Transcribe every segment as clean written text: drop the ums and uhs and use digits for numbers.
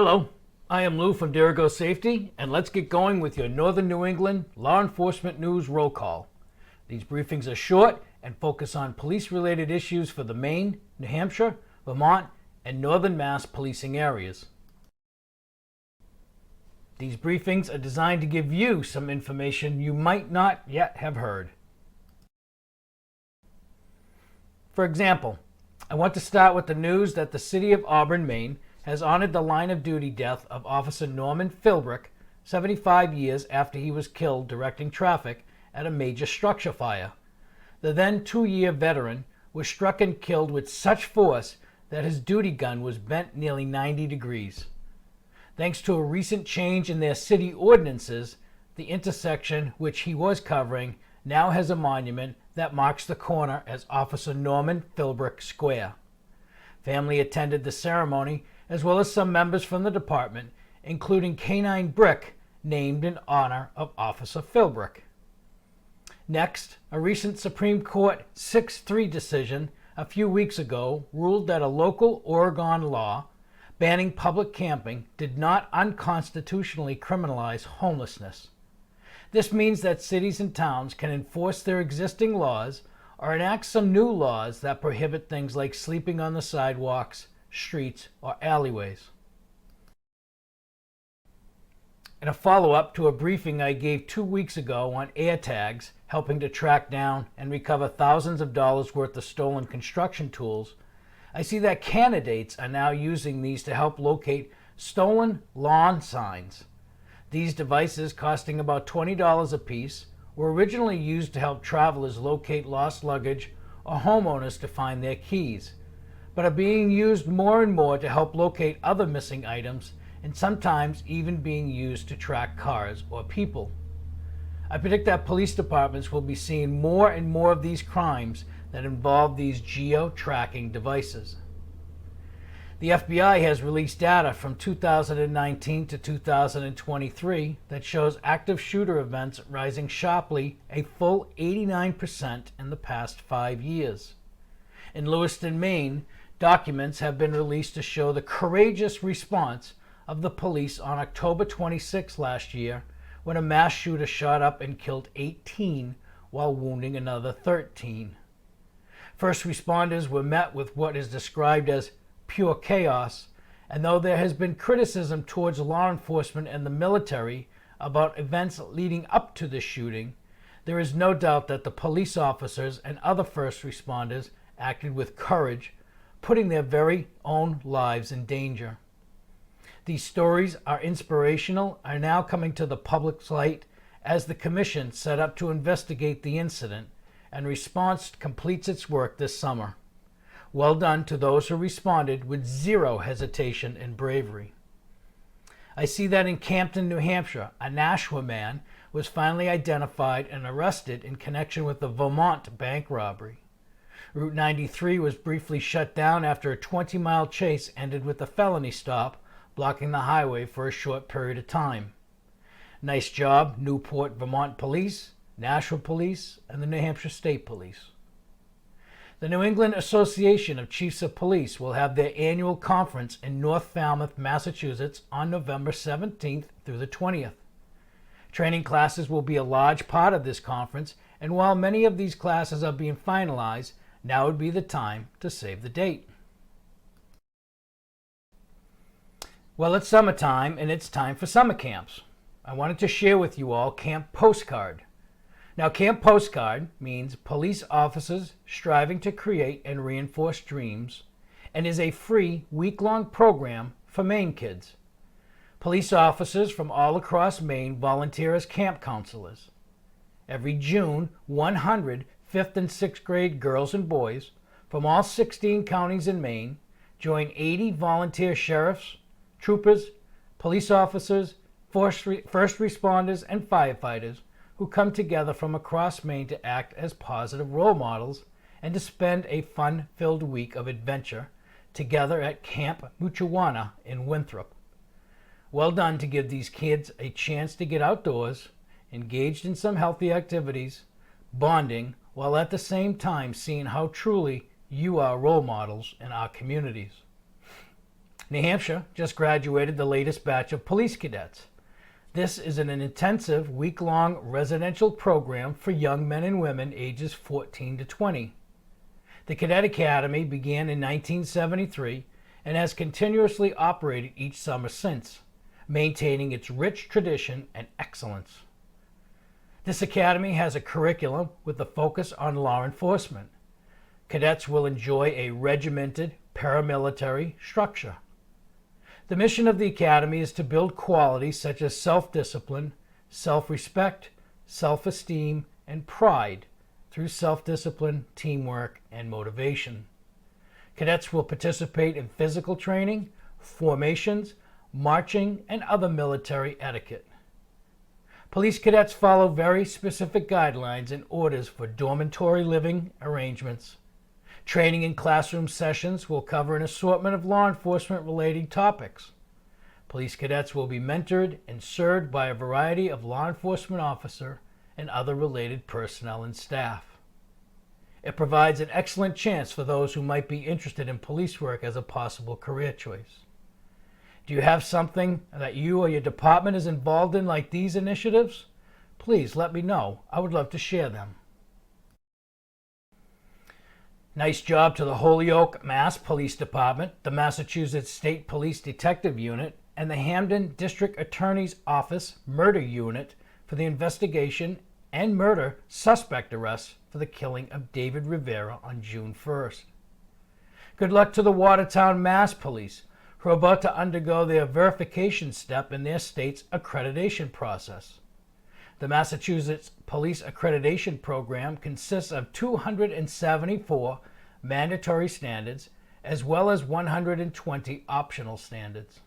Hello, I am Lou from Dirigo Safety, and let's get going with your Northern New England Law Enforcement News Roll Call. These briefings are short and focus on police-related issues for the Maine, New Hampshire, Vermont, and Northern Mass policing areas. These briefings are designed to give you some information you might not yet have heard. For example, I want to start with the news that the City of Auburn, Maine, has honored the line of duty death of Officer Norman Philbrick 75 years after he was killed directing traffic at a major structure fire. The then 2-year veteran was struck and killed with such force that his duty gun was bent nearly 90 degrees. Thanks to a recent change in their city ordinances, the intersection which he was covering now has a monument that marks the corner as Officer Norman Philbrick Square. Family attended the ceremony, as well as some members from the department, including Canine Brick, named in honor of Officer Philbrick. Next, a recent Supreme Court 6-3 decision a few weeks ago ruled that a local Oregon law banning public camping did not unconstitutionally criminalize homelessness. This means that cities and towns can enforce their existing laws or enact some new laws that prohibit things like sleeping on the sidewalks, streets, or alleyways. In a follow-up to a briefing I gave 2 weeks ago on air tags helping to track down and recover thousands of dollars worth of stolen construction tools, I see that candidates are now using these to help locate stolen lawn signs. These devices, costing about $20 a piece, were originally used to help travelers locate lost luggage or homeowners to find their keys, but are being used more and more to help locate other missing items, and sometimes even being used to track cars or people. I predict that police departments will be seeing more and more of these crimes that involve these geo-tracking devices. The FBI has released data from 2019 to 2023 that shows active shooter events rising sharply a full 89% in the past 5 years. In Lewiston, Maine, documents have been released to show the courageous response of the police on October 26 last year, when a mass shooter shot up and killed 18 while wounding another 13. First responders were met with what is described as pure chaos, and though there has been criticism towards law enforcement and the military about events leading up to the shooting, there is no doubt that the police officers and other first responders acted with courage, putting their very own lives in danger. These stories are inspirational, are now coming to the public's light as the commission set up to investigate the incident, and Response completes its work this summer. Well done to those who responded with zero hesitation and bravery. I see that in Campton, New Hampshire, a Nashua man was finally identified and arrested in connection with the Vermont bank robbery. Route 93 was briefly shut down after a 20-mile chase ended with a felony stop, blocking the highway for a short period of time. Nice job, Newport, Vermont Police, Nashua Police, and the New Hampshire State Police. The New England Association of Chiefs of Police will have their annual conference in North Falmouth, Massachusetts on November 17th through the 20th. Training classes will be a large part of this conference, and while many of these classes are being finalized, now would be the time to save the date. Well, it's summertime and it's time for summer camps. I wanted to share with you all Camp Postcard. Now, Camp Postcard means police officers striving to create and reinforce dreams, and is a free week-long program for Maine kids. Police officers from all across Maine volunteer as camp counselors. Every June, 100 5th and 6th grade girls and boys from all 16 counties in Maine join 80 volunteer sheriffs, troopers, police officers, first responders, and firefighters who come together from across Maine to act as positive role models and to spend a fun-filled week of adventure together at Camp Muchawana in Winthrop. Well done to give these kids a chance to get outdoors, engaged in some healthy activities, bonding, while at the same time seeing how truly you are role models in our communities. New Hampshire just graduated the latest batch of police cadets. This is an intensive week-long residential program for young men and women ages 14 to 20. The Cadet Academy began in 1973 and has continuously operated each summer since, maintaining its rich tradition and excellence. This academy has a curriculum with a focus on law enforcement. Cadets will enjoy a regimented paramilitary structure. The mission of the academy is to build qualities such as self-discipline, self-respect, self-esteem, and pride through self-discipline, teamwork, and motivation. Cadets will participate in physical training, formations, marching, and other military etiquette. Police cadets follow very specific guidelines and orders for dormitory living arrangements. Training and classroom sessions will cover an assortment of law enforcement related topics. Police cadets will be mentored and served by a variety of law enforcement officer and other related personnel and staff. It provides an excellent chance for those who might be interested in police work as a possible career choice. Do you have something that you or your department is involved in like these initiatives? Please let me know. I would love to share them. Nice job to the Holyoke, Mass. Police Department, the Massachusetts State Police Detective Unit, and the Hamden District Attorney's Office Murder Unit for the investigation and murder suspect arrest for the killing of David Rivera on June 1st. Good luck to the Watertown, Mass. Police, who are about to undergo their verification step in their state's accreditation process. The Massachusetts Police Accreditation Program consists of 274 mandatory standards as well as 120 optional standards.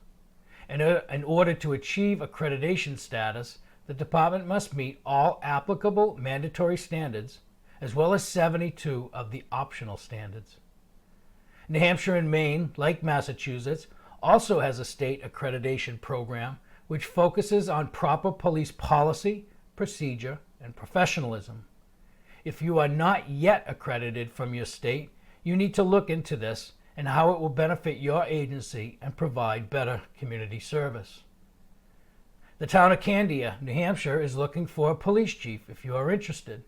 In order to achieve accreditation status, the department must meet all applicable mandatory standards as well as 72 of the optional standards. New Hampshire and Maine, like Massachusetts, also has a state accreditation program which focuses on proper police policy, procedure, and professionalism. If you are not yet accredited from your state, you need to look into this and how it will benefit your agency and provide better community service. The town of Candia, New Hampshire, is looking for a police chief if you are interested.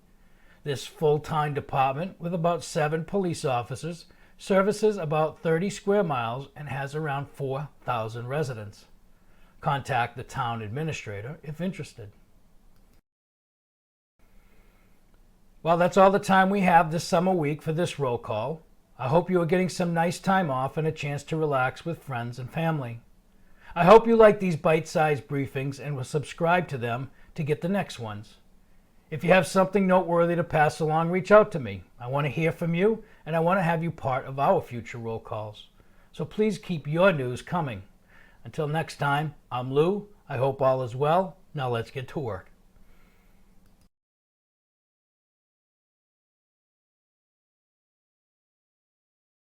This full-time department with about 7 police officers services about 30 square miles and has around 4,000 residents. Contact the town administrator if interested. Well, that's all the time we have this summer week for this roll call. I hope you are getting some nice time off and a chance to relax with friends and family. I hope you like these bite-sized briefings and will subscribe to them to get the next ones. If you have something noteworthy to pass along, reach out to me. I want to hear from you, and I want to have you part of our future roll calls. So please keep your news coming. Until next time, I'm Lou. I hope all is well. Now let's get to work.